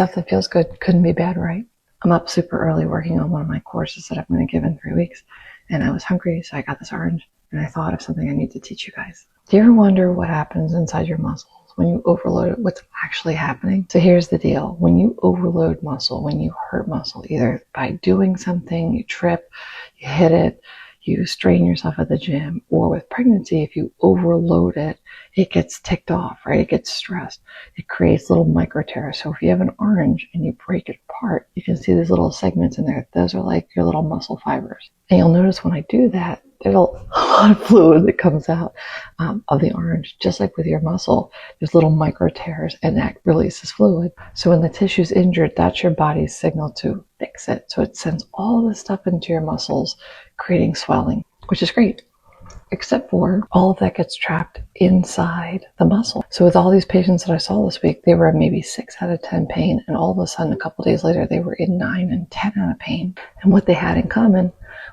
Stuff that feels good couldn't be bad, right? I'm up super early working on one of my courses that I'm going to give in 3 weeks, and I was hungry, so I got this orange, and I thought of something I need to teach you guys. Do you ever wonder what happens inside your muscles when you overload it? What's actually happening? So here's the deal. When you overload muscle, when you hurt muscle, either by doing something, you trip, you hit it, you strain yourself at the gym, or with pregnancy, if you overload it, it gets ticked off, right? It gets stressed. It creates little micro tears. So if you have an orange and you break it apart, you can see these little segments in there. Those are like your little muscle fibers. And you'll notice when I do that, there's a lot of fluid that comes out of the orange. Just like with your muscle, there's little micro tears, and that releases fluid. So when the tissue's injured, that's your body's signal to fix it. So it sends all this stuff into your muscles, creating swelling, which is great. Except for all of that gets trapped inside the muscle. So with all these patients that I saw this week, they were in maybe 6 out of 10 pain, and all of a sudden, a couple days later, they were in 9 and 10 out of pain. And what they had in common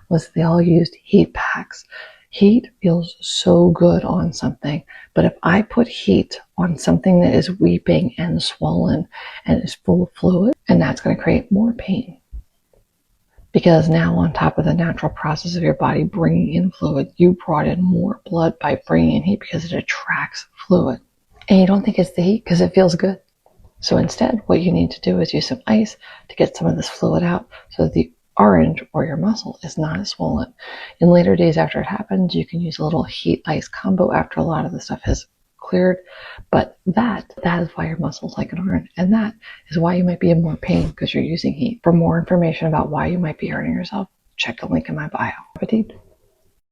was they all used heat packs. Heat feels so good on something, but if I put heat on something that is weeping and swollen and is full of fluid, and that's going to create more pain. Because now, on top of the natural process of your body bringing in fluid, you brought in more blood by bringing in heat because it attracts fluid. And you don't think it's the heat because it feels good. So instead, what you need to do is use some ice to get some of this fluid out so that the orange or your muscle is not as swollen. In later days after it happens, you can use a little heat ice combo after a lot of the stuff has cleared, but that is why your muscles like an orange, and that is why you might be in more pain because you're using heat. For more information about why you might be hurting yourself, check the link in my bio. Appetit.